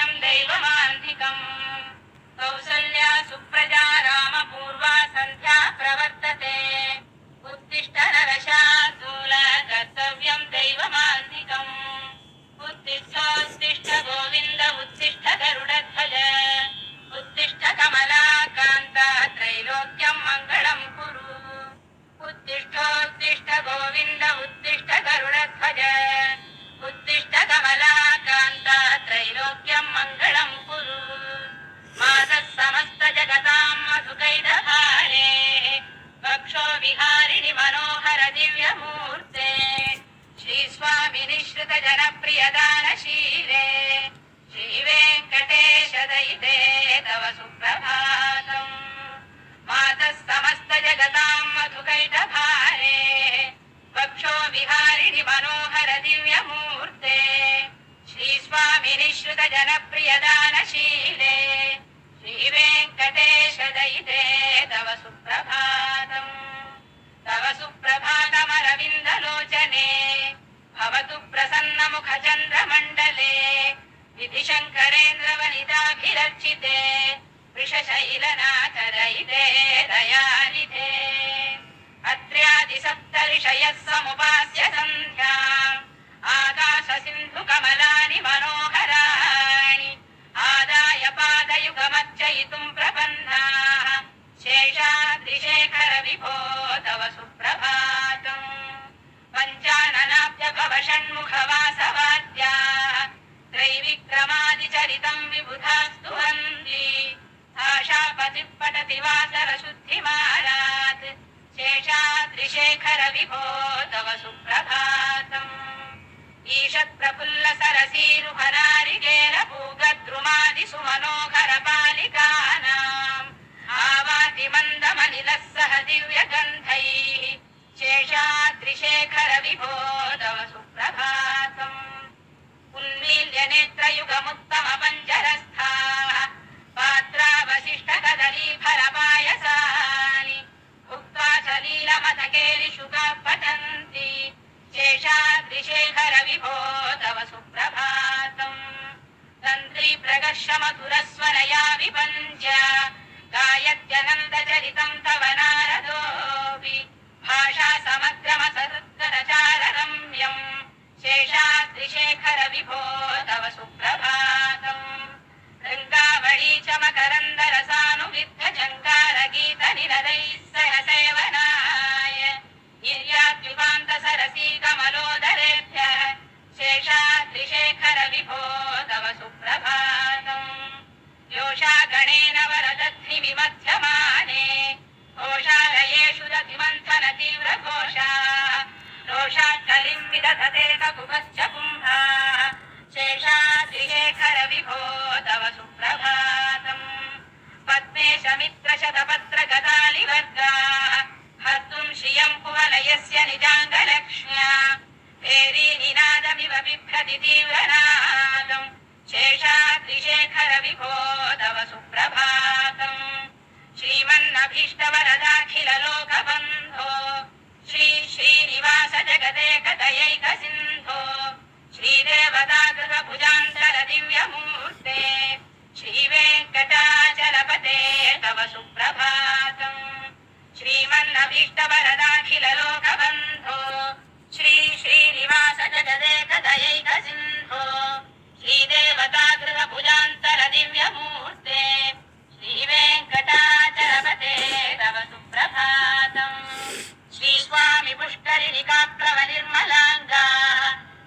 कर्तव्यं दैवमान्तिकम् कौसल्या सुप्रजा रामपूर्वा सन्ध्या प्रवर्तते उत्तिष्ठ नरशार्दूल कर्तव्यं दैवमान्तिकम् उत्तिष्ठोत्तिष्ठ गोविन्द उत्तिष्ठ गरुडध्वज उत्तिष्ठ कमलाकान्त त्रैलोक्यं मङ्गलं कुरु उत्तिष्ठोत्तिष्ठ गोविन्द उत्तिष्ठ गरुडध्वज उत्तिष्ठ कमलाकान्त त्रैलोक्यं मङ्गलं कुरु मातः समस्त जगतां मधुकैटभारे वक्षो विहारिणि मनोहर दिव्यमूर्ते श्रीस्वामिनि श्रुत जनप्रियदानशीले श्रीवेङ्कटेश दयिते तव सुप्रभातम् मातः समस्त जगतां मधुकैटभारे वक्षो विहारिणि मनोहर दिव्यमूर्ते श्रीस्वामिनि श्रुत जनप्रियदानशीले श्रीवेङ्कटेश दयिते तव सुप्रभातम् तव सुप्रभातमरविन्दलोचने भवतु प्रसन्नमुखचन्द्रमण्डले विधिशङ्करेन्द्रवनिताभिरर्चिते वृषशैलनाथदयिते दयानिधे अत्र्यादिसप्तऋषयः समुपास्य सन्ध्याम् आकाशसिन्धुकमलानि मनोहराणि आदाय पादयुगमर्चयितुं प्रपन्नाः शेषाद्रिशेखर विभो तव सुप्रभातम् पञ्चाननाब्जभव षण्मुखवासवाद्याः त्रैविक्रमादिचरितं विबुधास्तु वन्ति आशापतिः पठति वासरशुद्धिमारात् शेषाद्रिशेखर विभो तव सुप्रभातम् ईषत्प्रफुल्ल सरसीरुहरारिकेर पूगद्रुमादिसुमनोहर बालिकानाम् आवाति मन्दमनिलः सह दिव्यगन्धैः शेषाद्रिशेखर विभो तव सुप्रभातम् उन्मील्य नेत्रयुगमुत्तम पञ्जरस्थाः पात्रावशिष्टकदलीफलपायसानि भुक्त्वा सलीलमथकेलिशुकाः पठन्ति शेषाद्रिशेखर विभो तव सुप्रभातम् तन्त्री प्रगर्ष मधुरस्वरया विपञ्च गायत्यनन्दचरितं तव नारदोऽपि भाषा समग्रमसरुत्करचाररम्यम् शेषाद्रिशेखर विभो तव सुप्रभातम् रङ्गावळी च मकरन्दरसानुविद्धजङ्कारगीतनिनदैः सह सेवनाय निर्याद्विपान्तसरसी कमलोदरेभ्यः शेषाद्रिशेखर विभो तव सुप्रभातम् योषा गणेन वरदध्निविमध्यमाने घोषालयेषु दधिमन्थन तीव्रघोषाः रोषात् कलिं विदधते ककुभश्च कुम्भाः शेषाद्रिशेखर विभो तव सुप्रभातम् पद्मेशमित्रशतपत्रगदालिवर्गाः हर्तुं श्रियं कुवलयस्य निजाङ्गलक्ष्म्या भेरीनिनादमिव बिभ्रति तीव्रनादम् शेषाद्रिशेखर विभो तव सुप्रभातम् श्रीमन्नभीष्टवरदाखिललोकबन्धो श्री श्रीनिवास जगदेकदयैकसिन्धो श्रीदेवतागृहभुजान्तर दिव्यमूर्ते श्रीवेङ्कटाचलपते तव सुप्रभातम् श्रीमन्नभीष्टवरदाखिललोकबन्धो श्री श्रीनिवास जगदेकदयैकसिन्धो श्रीदेवतागृहभुजान्तर दिव्यमूर्ते श्रीवेङ्कटाचलपते तव सुप्रभातम् श्रीस्वामि पुष्करिणिकाप्लवनिर्मलाङ्गाः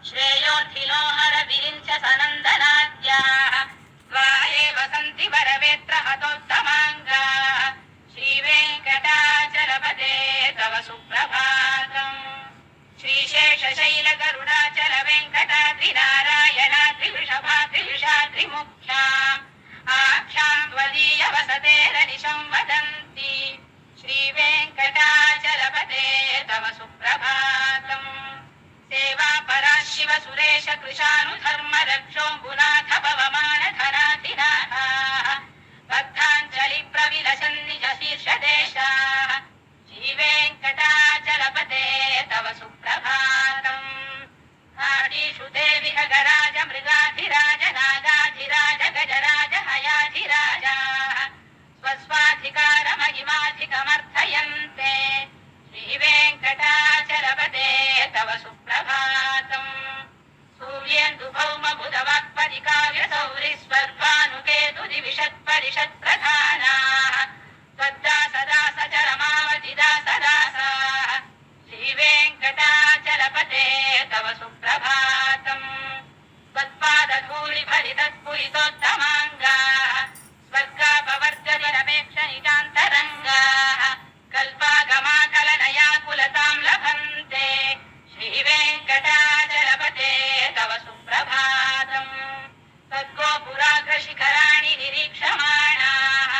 श्रेयोर्थिनोहर विरिञ्च सनन्दनाद्याः स्वाहेव सन्ति वरवेत्र हतोत्तमाङ्गाः श्रीवेङ्कटाचलपते तव सुप्रभातम् श्रीशेषशैलगरुडाचल वेङ्कटाद्रिनारायणाद्रिवृषभाद्रिविषाद्रिमुख्याम् आख्यां त्वदीयवसतेरनिशं वदन्ति श्रीवेङ्कटाचलपते तव सुप्रभातम् सेवापरा शिव सुरेश कृशानुधर्म रक्षोऽम्बुनाथ पवमानधनाधिनाः बद्धाञ्जलि प्रविलसन् निज शीर्षदेशाः श्रीवेङ्कटाचलपते तव सुप्रभातम् आदिषु देवि खगराज मृगाधिराज नागाधिराज सर्वाधिकमर्थयन्ते श्रीवेङ्कटाचलपते तव सुप्रभातम् सूर्येन्दुभौमबुधवक्पदिकाव्यसौरिस्वर्भानुकेतुदिविषत्परिषत्प्रधानाः त्वद्दासदासचरमावतिदासदासाः श्रीवेङ्कटाचलपते तव सुप्रभातम् त्वत्पादधूलिफलितस्फुरितोत्तमाङ्गाः स्वर्गापवर्गजनपेक्षनितान्तरङ्गाः कल्पागमाकलनयाकुलतां लभन्ते श्रीवेङ्कटाचलपते तव सुप्रभातम् तद्गोपुराग्रशिखराणि निरीक्षमाणाः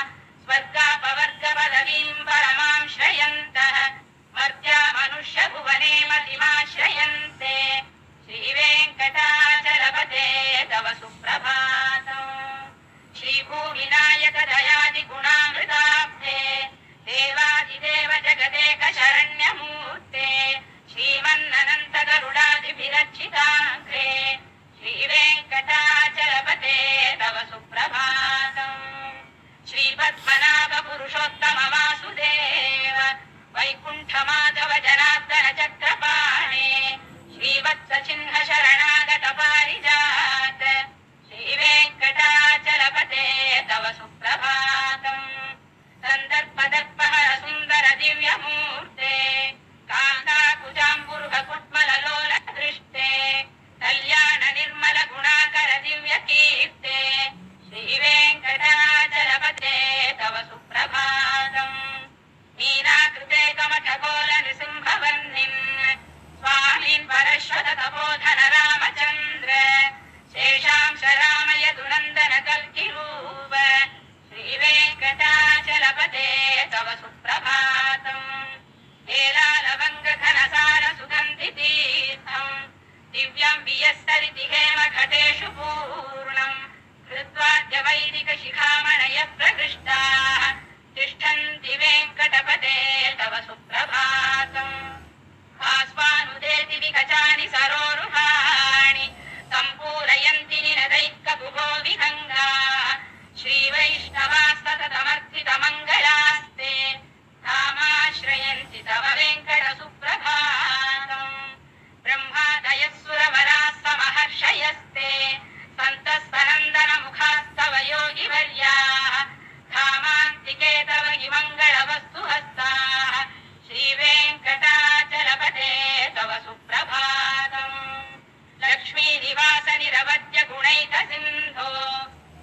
स्वर्गापवर्गपदवीं परमां श्रयन्तः मर्त्या मनुष्यभुवने मतिमाश्रयन्ते श्रीवेङ्कटाचलपते तव सुप्रभातम् श्रीभूविनायकदयादिगुणामृताब्धे देवादिदेव जगदेकशरण्यमूर्ते श्रीमन्ननन्तगरुडादिभिरर्चिताग्रे श्रीवेङ्कटाचलपते तव सुप्रभातम् श्रीपद्मनाभपुरुषोत्तमवासुदेव वैकुण्ठमाधव जनार्दन चक्रपाणे श्रीवत्सचिह्न शरणागतपारिजात श्रीवेङ्कटाचलपते तव सुप्रभातम् सन्दर्पदर्पहर सुन्दर दिव्यमूर्ते कान्ताकुजाम्बुरुहकुट्मललोलदृष्टे कल्याण निर्मल गुणाकर दिव्यकीर्ते श्रीवेङ्कटाचलपते तव सुप्रभातम् मीनाकृते कमठकोल नृसिंहवर्णिन् स्वामीन् परश्वत तपोधन रामचन्द्र शेषांश रामयदुनन्दन कल्किरूप श्रीवेङ्कटाचलपते तव सुप्रभातम् हेलालवङ्गघनसार सुगन्धितीर्थम् दिव्यं वियस्तरिति हेमघटेषु पूर्णम् कृत्वाद्यवैदिकशिखामणयः प्रकृष्टाः तिष्ठन्ति वेङ्कटपते तव सुप्रभातम् आस्वानुदेति विकचानि सरोरुहाणि सम्पूरयन्ति निनदैककुभो विहङ्गाः श्रीवैष्णवास्ततमर्थितमङ्गलास्ते धामाश्रयन्ति तव वेङ्कटसुप्रभातम् ब्रह्मादयः सुरवराः समहर्षयस्ते सन्तस्तनन्दनमुखास्तव योगिवर्याः धामान्तिके तव हि मङ्गलवस्तुहस्ताः श्रीवेङ्कटाचलपते तव सुप्रभातम् लक्ष्मीनिवास निरवद्य गुणैकसिन्धो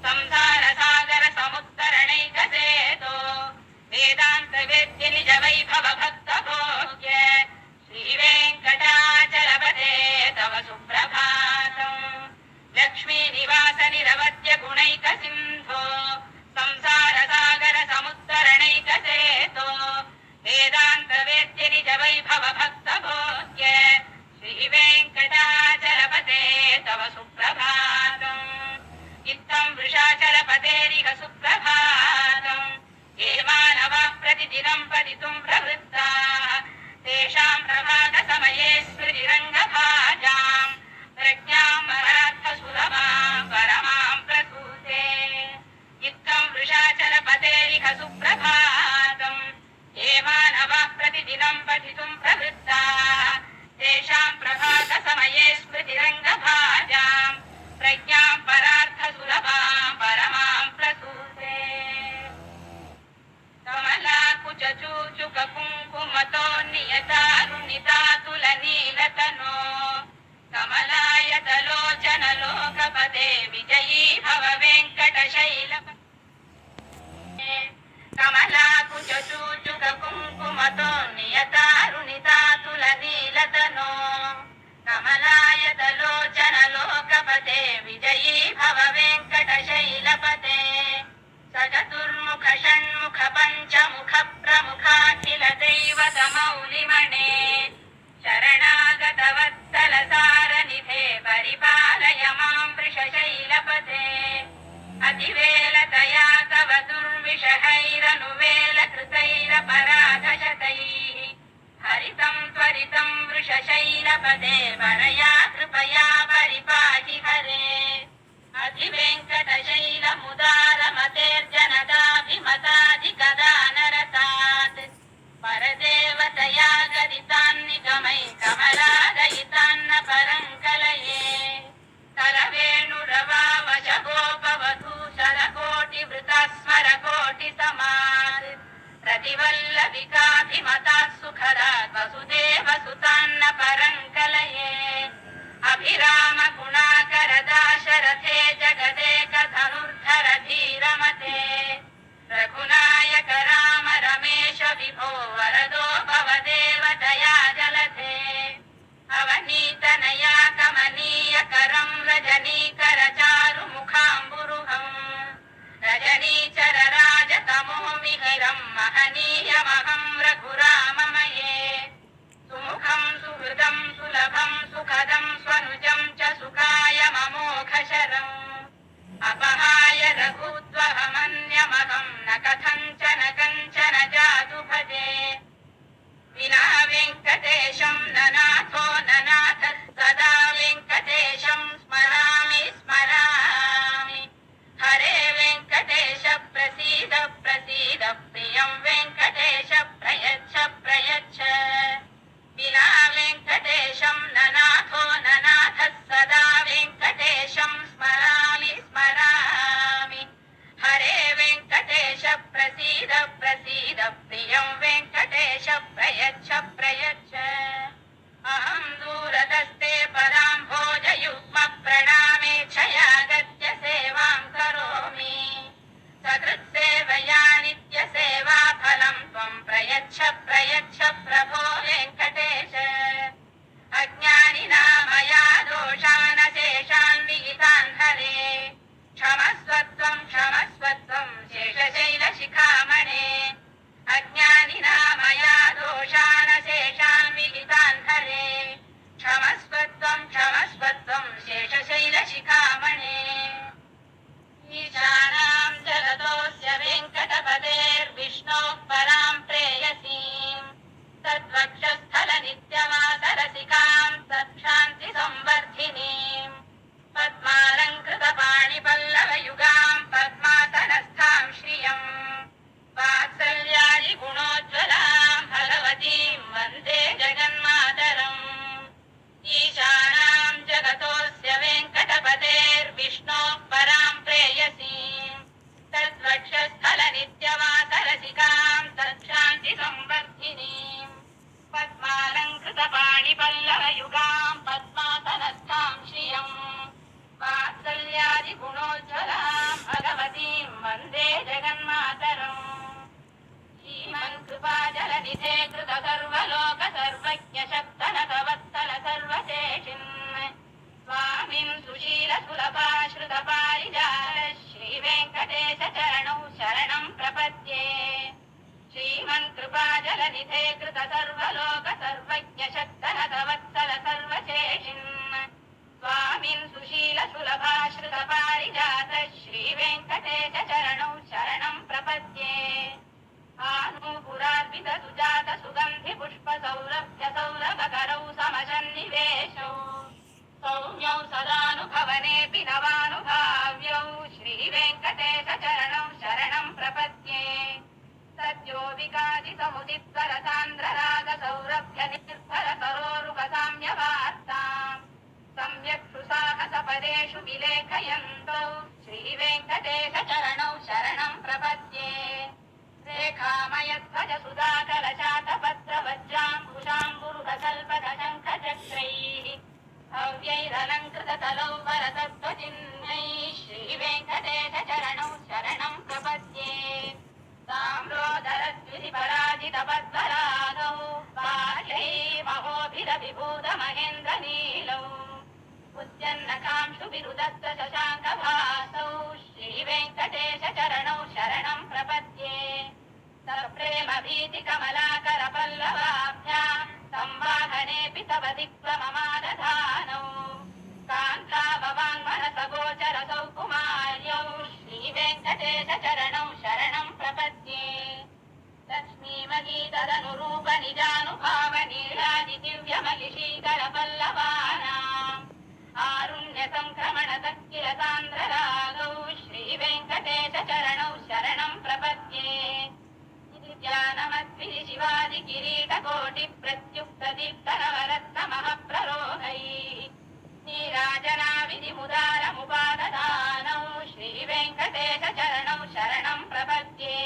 संसारसागर समुत्तरणैकसेतो वेदान्तवेद्य निज वैभव भक्तभोग्य श्रीवेङ्कटाचलपते तव सुप्रभातम् लक्ष्मीनिवास निरवद्य गुणैकसिन्धो संसारसागर समुत्तरणैकसेतो वेदान्तवेद्य निज वैभव भक्तभोग्य श्रीवेङ्कटाचलपते तव सुप्रभातम् इत्थं वृषाचलपतेरिह सुप्रभातम् ये मानवाः प्रतिदिनं पतितुं प्रवृत्ताः तेषां प्रभातसमये स्मृतिरङ्गभाजाम् प्रज्ञां परार्थसुलभां परमां प्रसूते इत्थं वृषाचलपतेरिह सुप्रभातम् ये मानवाः प्रतिदिनं पठितुं प्रवृत्ताः तेषां प्रभातसमये स्मृतिरङ्गभाजां प्रज्ञां परार्थसुलभां परमां प्रसूते कमलाकुचूचुककुङ्कुमतो नियतारुणितातुलनीलतनो कमलायतलोचनलोकपदे विजयी भव वेङ्कटशैलपते कमलाकुचूचुककुङ्कुमतो नियतारुणितातुलनीलतनो कमलायतलोचनलोकपते विजयी भव वेङ्कटशैलपते सचतुर्मुख षण्मुख पञ्चमुख प्रमुखाखिल दैवतमौलिमणे शरणागतवत्सलसारनिधे परिपालय मां वृषशैलपते अतिवेलतया तव दुर्विषहैरनुवेलकृतैरपराधशतैः हरितं त्वरितं वृषशैलपते परया कृपया परिपाहि हरे अधिवेङ्कटशैलमुदारमतेर्जनदाभिमताधिकदानरता कोटि समात् प्रतिवल्लभिकाभिमतात् सुखदात् वसुदेव सुतान्न परं कलये अभिराम गुणाकर दाशरथे जगदेक धनुर्धर धीरमते रघुनायक राम रमेश विभो वरदो भवदेव दया जलधे अवनीतनया कमनीय करं रजनीकर चारु मुखाम्बुरुहं रजनीचर राजतमो मिहिरं महनीयमहं रघुराममये सुमुखं सुहृदं सुलभं सुखदं स्वनुजं च सुखाय ममोघशरम् अपहाय रघुत्वहमन्यमहं न कथञ्चन कञ्चन जातु भजे विना वेङ्कटेशं ननाथो ननाथः सदा वेङ्कटेशं स्मरामि स्मरामि हरे वेङ्कटेश प्रसीद प्रसीद प्रियं वेङ्कटेश प्रयच्छ प्रयच्छ विना वेङ्कटेशं ननाथो ननाथः सदा वेङ्कटेशं स्मरामि स्मरामि हरे वेङ्कटेश प्रसीद प्रसीद प्रियं वेङ्कटेश प्रयच्छ प्रयच्छ अहं दूरतस्ते पदाम्भोजयुग्म प्रणामे क्षयागत्य सेवां करोमि सकृत्सेवया नित्यसेवा फलं त्वं प्रयच्छ प्रयच्छ प्रभो वेङ्कटेश अज्ञानिना मया दोषानशेषान् विहितान् हरे क्षमस्वत्वं शेषशैलशिखामणे अज्ञानिना मया दोषानशेषान् विहितान् हरे क्षमस्वत्वं शेषशैलशिखामणे ईशानां जगतोऽस्य वेङ्कटपतेर्विष्णोः परां प्रेयसीं तद्वक्षस्थलनित्यवासरसिकां सत्क्षान्तिसंवर्धिनीं पद्मालङ्कृतपाणिपल्लवयुगां पद्मासनस्थां श्रियम् वात्सल्यादिगुणोज्ज्वलां भगवतीं वन्दे जगन्मातरम् ईशानां जगतोऽस्य वेङ्कटपतेर्विष्णोः परां प्रेयसीं तद्वक्षस्थलनित्यवासरसिकां सत्क्षान्तिसंवर्धिनीं पद्मालङ्कृतपाणिपल्लवयुगां पद्मासनस्थां श्रियम् वात्सल्यादिगुणोज्ज्वलां भगवतीं वन्दे जगन्मातरम् श्रीमन्कृपाजलनिधे कृतसर्वलोकसर्वज्ञ शक्तनकवत्सल सर्वशेषिन् स्वामिं सुशीलसुलभाश्रितपारिजात श्रीवेङ्कटेशचरणौ शरणं प्रपद्ये श्रीमन्कृपाजलनिधे कृतसर्वलोकसर्वज्ञ शक्तनकवत्सल सर्वशेषिन् स्वामिं सुशीलसुलभाश्रितपारिजात श्रीवेङ्कटेशचरणौ शरणं प्रपद्ये आनूपुरार्पितसुजात सुगन्धिपुष्पसौरभ्य सौरभकरौ समशन्निवेशौ सौम्यौ सदानुभवनेऽपि नवानुभाव्यौ श्रीवेङ्कटेशचरणौ शरणं प्रपद्ये सद्यो विकासितमुदित्वरसान्द्ररागसौरभ्य निर्भरसरोरुपसाम्यवार्ताम् सम्यक् सुसाहसपदेषु विलेखयन्तौ श्रीवेङ्कटेशचरणौ शरणं प्रपद्ये रेखामयध्वज सुधाकरचातपत्रवज्राङ्कुशाम्बुरुहकल्पकशङ्खचक्रैः भव्यैरलङ्कृततलौ वरतत्त्वचिह्नैः श्रीवेङ्कटेशचरणौ शरणं प्रपद्ये ताम्रोदरद्विधिपराजितपद्मरागौ बाह्यैर्महोभिरविभूतमहेन्द्रनीलौ उद्यन्नकांशुविरुदत्त शशाङ्कभासौ श्रीवेङ्कटेशचरणौ शरणं प्रपद्ये सप्रेमभीतिकमलाकरपल्लवाभ्यां संवाहनेऽपि तव दिक्क्रममादधानौ कान्ताभवाङ्मनसगोचरसौ कुमार्यौ श्रीवेङ्कटेशचरणौ शरणं प्रपद्ये लक्ष्मीमगीतदनुरूपनिजानुभावनीलादिदिव्यमहिषीकरपल्लवानाम् आरुण्यसङ्क्रमणतक्किलसान्द्ररागौ श्रीवेङ्कटेशचरणौ शरणं प्रपद्ये शिवादिकिरीटकोटिप्रत्युक्तदीप्तनवरत्नमः प्ररोहैः नीराजनाविधिमुदारमुपादधानौ श्रीवेङ्कटेशचरणौ शरणं प्रपद्ये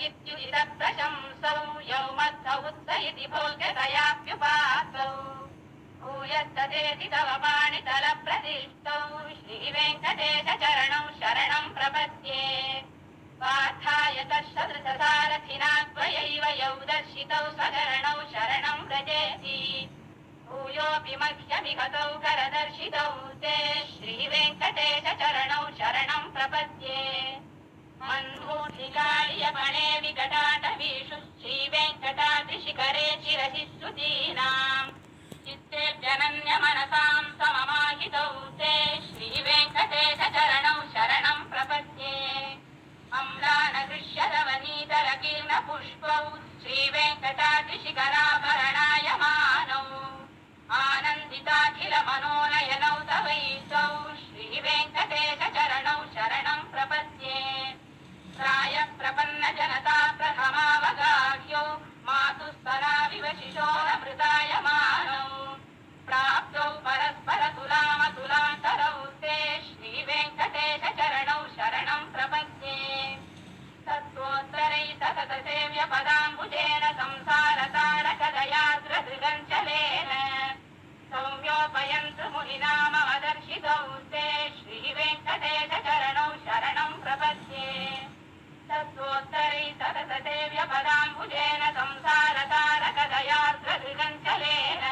इत्युदित प्रशंसौ यौमत्थ उत्स इति भोग्यतयाप्युपासौ भूयस्तदेति तव पाणितलप्रतिष्ठौ श्रीवेङ्कटेशचरणौ शरणं प्रपद्ये पार्थाय तत्सदृशसारथिना त्वयैव यौ दर्शितौ स्वचरणौ शरणं व्रजेति भूयोऽपि मह्यमिगतौ करदर्शितौ ते श्रीवेङ्कटेशचरणौ शरणं प्रपद्ये मन्मूर्तिकार्यपणे विकटाटवीषु श्रीवेङ्कटाद्रिशिखरे शिरसि स्तुतीनाम् चित्तेऽप्यनन्यमनसां सममाहितौ ते श्रीवेङ्कटेशचरणौ शरणं प्रपद्ये अम्लानदृश्यरवनीतरकीर्णपुष्पौ श्रीवेङ्कटाद्रिशिखराभरणायमानौ आनन्दिताखिलमनोनयनौ तवैतौ श्रीवेङ्कटेशचरणौ शरणं प्रपद्ये प्रायप्रपन्नजनता प्रथमावगाह्यो मातुस्तनाविव शिशोरमृतायमानौ प्राप्तौ परस्परतुलामतुलान्तरौ ते श्रीवेङ्कटेशचरणौ शरणं प्रपद्ये तत्त्वोत्तरै सततसेव्यपदाम्बुजेन संसारतारकदयार्द्रदृगञ्चलेन सौम्योपयन्तु मुनिनामवदर्शितौ ते श्रीवेङ्कटेशचरणौ शरणं प्रपद्ये तत्त्वोत्तरै सततसेव्यपदाम्बुजेन संसारतारकदयार्द्रदृगञ्चलेन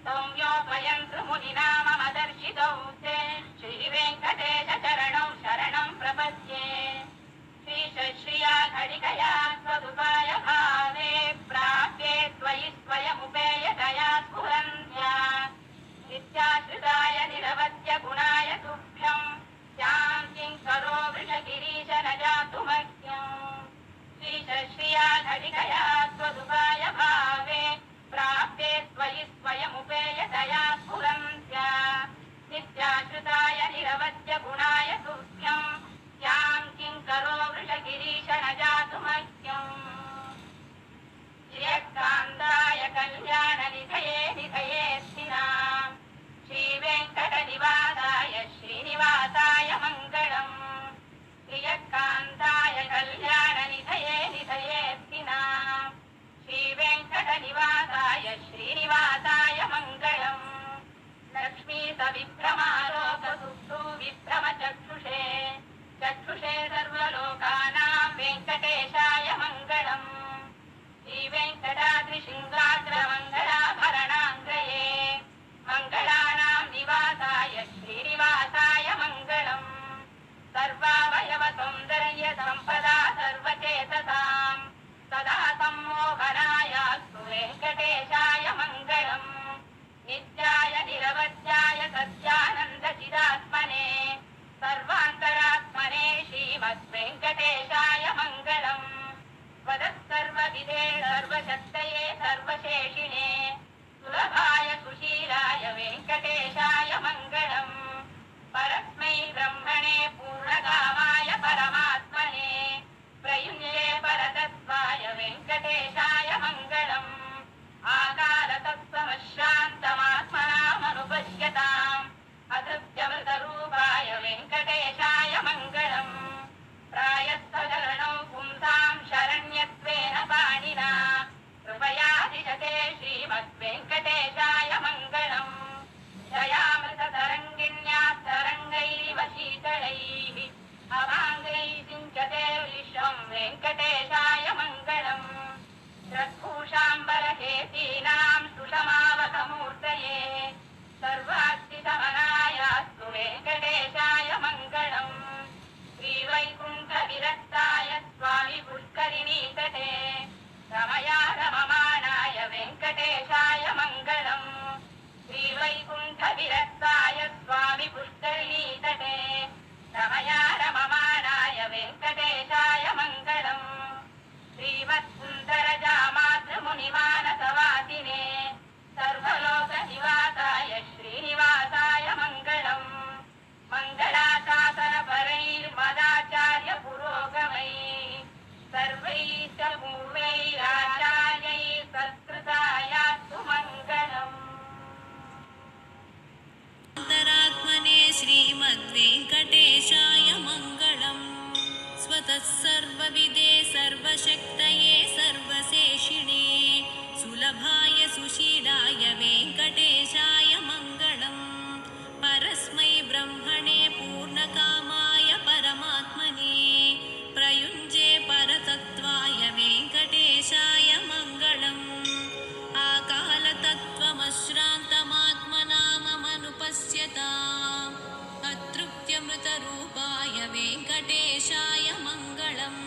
सौम्योपयन्तु मुनिनामवदर्शितौ ते श्रीवेङ्कटेशचरणौ शरणं प्रपद्ये श्रीशश्रिया घटिकया त्वदुपाय भावे प्राप्ये त्वयि स्वयमुपेयतया स्फुरन्त्या नित्याश्रिताय निरवध्य गुणाय तुभ्यं शान्तिं करो वृषगिरीश न जातु मह्यम् श्रीशश्रिया घटिकया त्वदुपाय भावे प्राप्ये त्वयि स्वयमुपेयतया स्फुरन्त्या नित्याश्रिताय निरवध्य गुणाय तुभ्यं शान्तिं करो वृषगिरीश न जातु मह्यम् श्रियकान्ताय कल्याणनिधये निधयेऽस्तिनाम् श्रीवेङ्कटनिवासाय श्रीनिवासाय मङ्गलम् श्रियकान्ताय कल्याणनिधये निधयेऽस्तिनाम् श्रीवेङ्कटनिवासाय श्रीनिवासाय मङ्गलम् लक्ष्मी सविभ्रमालोकसुप्तु विभ्रमचक्षुषे चक्षुषे सर्वलोकानां वेङ्कटेशाय मङ्गलम् श्रीवेङ्कटाद्रिशृङ्गाग्रमङ्गलाभरणाङ्गये मङ्गलानां निवासाय श्रीनिवासाय मङ्गलम् सर्वावयवसौन्दर्यसम्पदा सर्वचेतसां सदा सम्मोहनायास्तु वेङ्कटेशाय मङ्गलम् नित्याय निरवध्याय सत्यानन्दचिदात्मने सर्वान्तरात्मने श्रीमद्वेङ्कटेशाय मङ्गलम् वदत्सर्वविधे सर्वशक्तये सर्वशेषिणे सुलभाय सुशीलाय वेङ्कटेशाय मङ्गलम् परस्मै ब्रह्मणे पूर्णकामाय परमात्मने प्रयुञ्जे परतत्त्वाय वेङ्कटेशाय मङ्गलम् आकालतत्त्वमश्रान्तमात्मनामनुपश्यताम् अधृत्यमृतरूपाय वेङ्कटेशाय मङ्गलम् प्रायस्थचरणौ पुंसां शरण्यत्वेन पाणिना कृपयाधिशते श्रीमद्वेङ्कटेशाय मङ्गलम् जयामृततरङ्गिन्याः तरङ्गैरिव शीतलैः अभाङ्गैः सिञ्चते विश्वं वेङ्कटेशाय मङ्गलम् रत्भूषाम्बरहेतीनां सुषमावकमूर्तये सर्वास्तिशमनायास्तु वेङ्कटेशाय मङ्गलम् श्रीवैकुण्ठविरक्ताय स्वामि पुष्करिणीतटे रमया रममाणाय वेङ्कटेशाय मङ्गलम् श्रीवैकुण्ठविरक्ताय स्वामि पुष्करिणीतटे रमया रममाणाय वेङ्कटेशाय मङ्गलम् श्रीमत्सुन्दरजामातृमुनिमानसवासिने सर्वलोकनिवासाय श्रीनिवासाय मङ्गलम् मङ्गलाशासनभूषणाय सर्वविदे सर्वशक्तये सर्वशेषिणे सुलभाय सुशीलाय वेङ्कटेशाय मङ्गलम् परस्मै ब्रह्मणे पूर्णकामाय परमात्मने प्रयुञ्जे परतत्त्वाय वेङ्कटेशाय मङ्गलम् आकालतत्त्वमश्रान्तमात्मनाममनुपश्यताम् अतृप्त्यमृतरूपाय वेङ्कटेशाय मङ्गलम्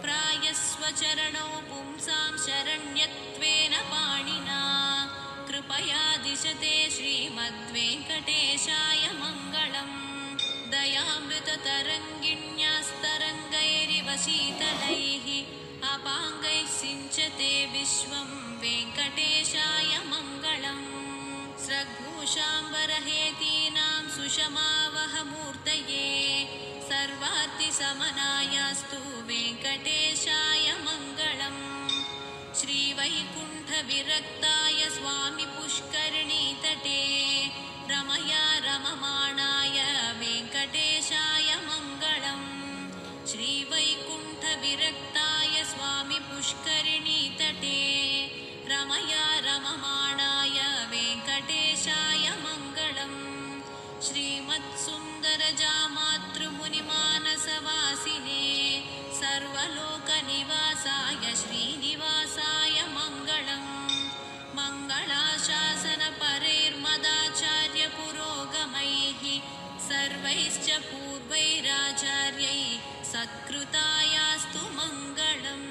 प्रायस्वचरणौ पुंसां शरण्यत्वेन पाणिना कृपया दिशते श्रीमद्वेङ्कटेशाय मङ्गलम् दयामृततरङ्गिण्यास्तरङ्गैरिव शीतलैः अपाङ्गैः सिञ्चते विश्वं वेङ्कटेशाय मङ्गलम् स्रग्भूषाम्बरहेतीनां सुषमावहमूर्तये सर्वार्तिशमनायास्तु वेङ्कटेशाय मङ्गलम् श्रीवैकुण्ठविरक्ताय स्वामि पुष्करिणीतटे रमया रममाणाय वेङ्कटेशाय मङ्गलम् श्रीवैकुण्ठविरक्ताय स्वामि पुष्करिणीतटे रमया रममाणाय वेङ्कटेशाय मङ्गलम् श्रीमत्सुन्दरजामातृमुनिमानसवासिने सर्वलोकनिवासाय श्रीनिवासाय मङ्गलम् मङ्गलाशासनपरैर्मदाचार्यपुरोगमैः सर्वैश्च पूर्वैराचार्यैः सत्कृतायास्तु मङ्गलम्।